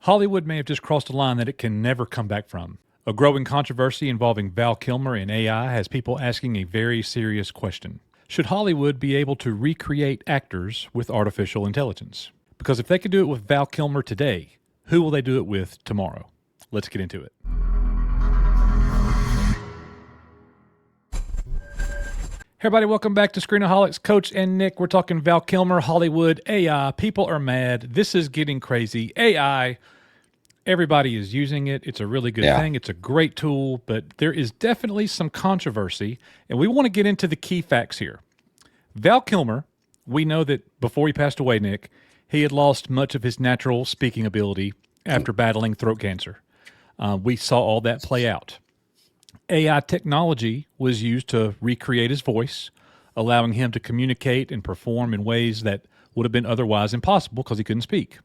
Hollywood may have just crossed a line that it can never come back from. A growing controversy involving Val Kilmer and AI has people asking a very serious question. Should Hollywood be able to recreate actors with artificial intelligence? Because if they could do it with Val Kilmer today, who will they do it with tomorrow? Let's get into it. Hey everybody, welcome back to Screenaholics. Coach and Nick, we're talking Val Kilmer, Hollywood, AI. People are mad. This is getting crazy. AI, everybody is using it. It's a really good thing. It's a great tool, but there is definitely some controversy, and we want to get into the key facts here. Val Kilmer, we know that before he passed away, Nick, he had lost much of his natural speaking ability after battling throat cancer. We saw all that play out. AI technology was used to recreate his voice, allowing him to communicate and perform in ways that would have been otherwise impossible because he couldn't speak.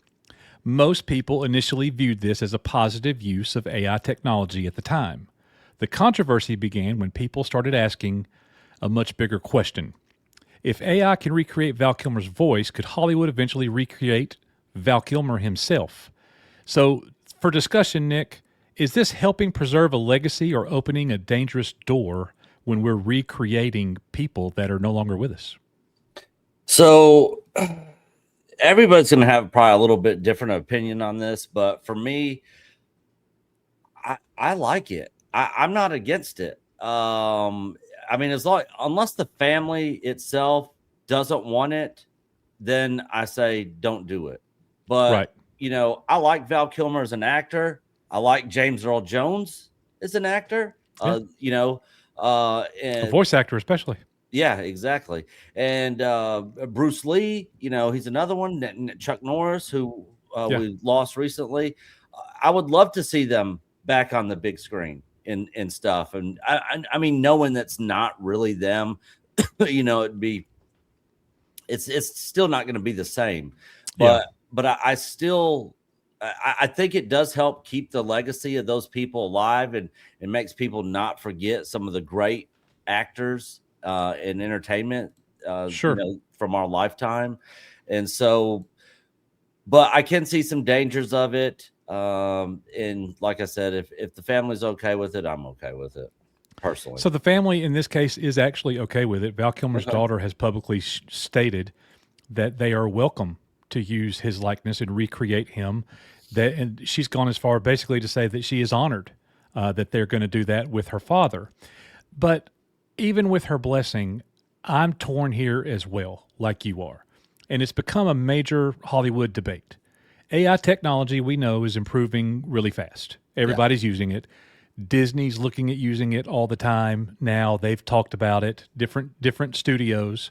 Most people initially viewed this as a positive use of AI technology at the time. The controversy began when people started asking a much bigger question. If AI can recreate Val Kilmer's voice, could Hollywood eventually recreate Val Kilmer himself? So, for discussion, Nick, is this helping preserve a legacy or opening a dangerous door when we're recreating people that are no longer with us? So everybody's going to have probably a little bit different opinion on this, but for me, I like it. I'm not against it. I mean, unless the family itself doesn't want it, then I say don't do it. But Right. You know, I like Val Kilmer as an actor. I like James Earl Jones as an actor. Yeah. You know, A voice actor especially. yeah, exactly. And Bruce Lee, you know, he's another one. Chuck Norris, who we lost recently. I would love to see them back on the big screen and stuff. And I mean, knowing that's not really them, you know, it's still not going to be the same. But I still. I think it does help keep the legacy of those people alive and makes people not forget some of the great actors in entertainment Sure. you know, from our lifetime. And so, but I can see some dangers of it. And like I said, if the family's okay with it, I'm okay with it personally. So the family in this case is actually okay with it. Val Kilmer's daughter has publicly stated that they are welcome to use his likeness and recreate him. And she's gone as far basically to say that she is honored that they're going to do that with her father. But even with her blessing, I'm torn here as well, like you are. And it's become a major Hollywood debate. AI technology, we know, is improving really fast. Everybody's using it. Disney's looking at using it all the time now. They've talked about it, different studios.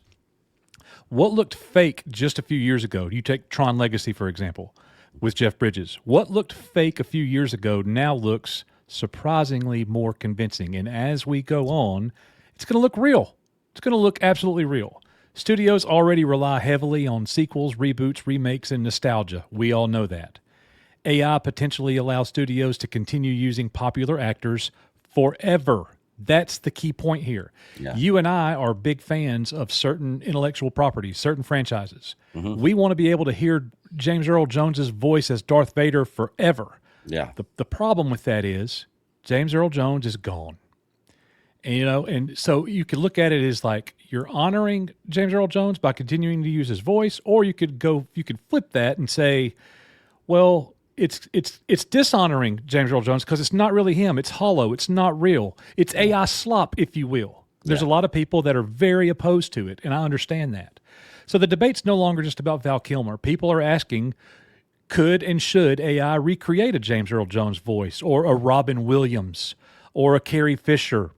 What looked fake just a few years ago, you take Tron Legacy, for example, with Jeff Bridges. What looked fake a few years ago now looks surprisingly more convincing. And as we go on, it's going to look real. It's going to look absolutely real. Studios already rely heavily on sequels, reboots, remakes, and nostalgia. We all know that. AI potentially allows studios to continue using popular actors forever. That's the key point here. You and I are big fans of certain intellectual properties, certain franchises. We want to be able to hear James Earl Jones's voice as Darth Vader forever. The problem with that is James Earl Jones is gone. And, you know, and so you could look at it as like you're honoring James Earl Jones by continuing to use his voice, or you could flip that and say, well, it's dishonoring James Earl Jones because it's not really him. It's hollow. It's not real. It's AI slop, if you will. There's a lot of people that are very opposed to it, and I understand that. So the debate's no longer just about Val Kilmer. People are asking, could and should AI recreate a James Earl Jones voice, or a Robin Williams, or a Carrie Fisher,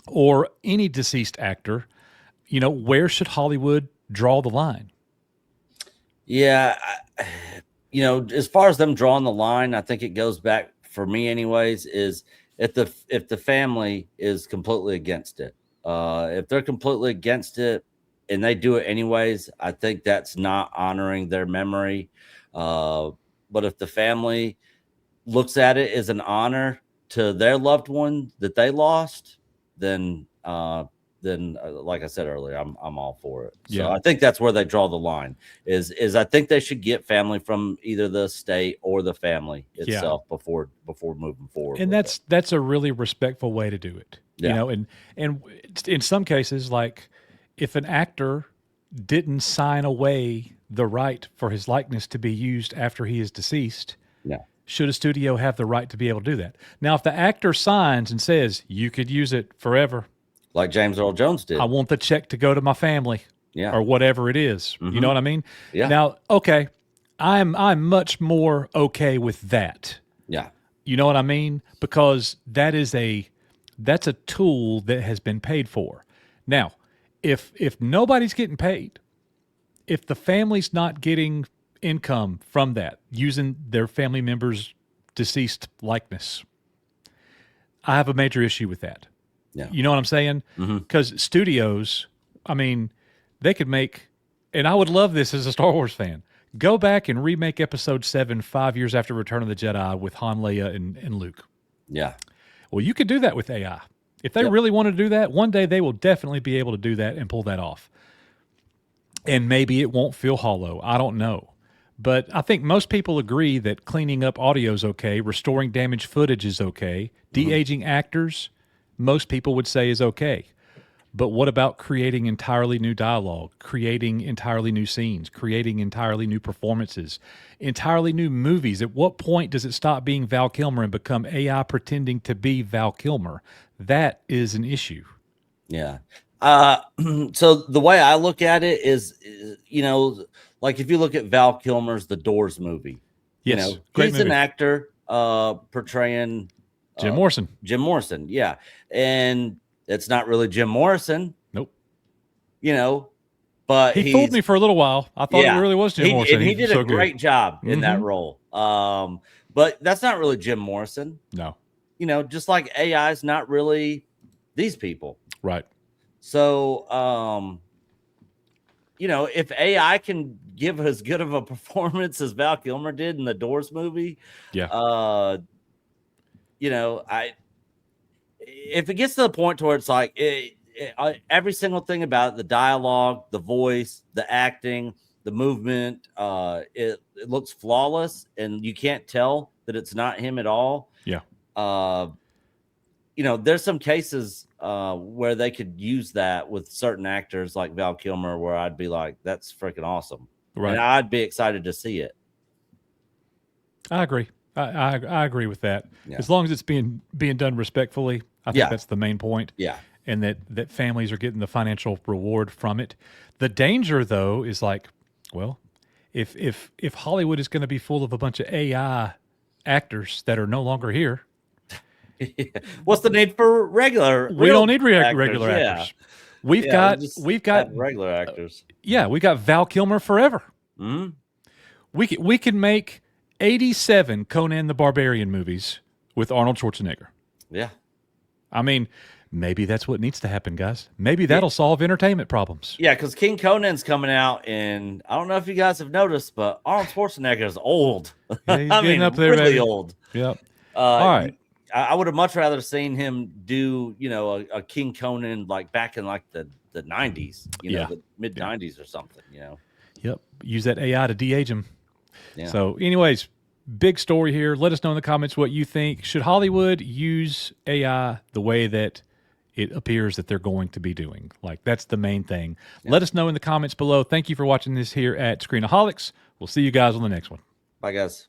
or any deceased actor? You know, where should Hollywood draw the line? Yeah. You know, as far as them drawing the line, I think it goes back for me anyways, is if the family is completely against it. If they're completely against it and they do it anyways, I think that's not honoring their memory. But if the family looks at it as an honor to their loved one that they lost, then then like I said earlier, I'm all for it. So Yeah. I think that's where they draw the line. Is I think they should get family from either the state or the family itself before moving forward. And with that's a really respectful way to do it. You know, and in some cases, like if an actor didn't sign away the right for his likeness to be used after he is deceased, should a studio have the right to be able to do that? Now, if the actor signs and says you could use it forever, like James Earl Jones did, I want the check to go to my family, or whatever it is. You know what I mean? Yeah. Now, okay, I'm much more okay with that. Yeah. You know what I mean? Because that's a tool that has been paid for. Now, if nobody's getting paid, if the family's not getting income from that using their family member's deceased likeness, I have a major issue with that. Yeah. You know what I'm saying? Because studios, I mean, they could make, and I would love this as a Star Wars fan, go back and remake Episode 7 5 years after Return of the Jedi with Han, Leia, and Luke. Yeah. Well, you could do that with AI. If they really want to do that, one day they will definitely be able to do that and pull that off. And maybe it won't feel hollow. I don't know. But I think most people agree that cleaning up audio is okay, restoring damaged footage is okay, de-aging actors, most people would say is okay. But what about creating entirely new dialogue, creating entirely new scenes, creating entirely new performances, entirely new movies? At what point does it stop being Val Kilmer and become AI pretending to be Val Kilmer? That is an issue. Yeah. So the way I look at it is, you know, like if you look at Val Kilmer's The Doors movie, you know, he's an actor portraying Jim Morrison. Jim Morrison, yeah. And it's not really Jim Morrison. Nope. You know, but he fooled me for a little while. I thought it really was Jim Morrison. And he did a great job in that role. But that's not really Jim Morrison. No. You know, just like AI is not really these people. Right. So, you know, if AI can give as good of a performance as Val Kilmer did in the Doors movie, you know, if it gets to the point to where it's like every single thing about it, the dialogue, the voice, the acting, the movement, it looks flawless, and you can't tell that it's not him at all. Yeah. You know, there's some cases where they could use that with certain actors like Val Kilmer, where I'd be like, that's freaking awesome. Right. And I'd be excited to see it. I agree. I agree with that. Yeah. As long as it's being done respectfully, I think that's the main point. Yeah. And that families are getting the financial reward from it. The danger, though, is like, well, if Hollywood is going to be full of a bunch of AI actors that are no longer here, what's the need for regular? We don't need regular actors. We've got regular actors. Yeah, we got Val Kilmer forever. Mm-hmm. We can make 87 Conan the Barbarian movies with Arnold Schwarzenegger. Yeah, I mean, maybe that's what needs to happen, guys. Maybe that'll solve entertainment problems. Yeah, because King Conan's coming out, and I don't know if you guys have noticed, but Arnold Schwarzenegger is old. Yeah, he's getting up there, really baby. Old. Yep. All right. I would have much rather seen him do, you know, a King Conan like back in like the 90s, you know, the mid 90s or something, you know. Yep. Use that AI to de-age him. Yeah. So anyways, big story here. Let us know in the comments what you think. Should Hollywood use AI the way that it appears that they're going to be doing? Like, that's the main thing. Yeah. Let us know in the comments below. Thank you for watching this here at Screenaholics. We'll see you guys on the next one. Bye, guys.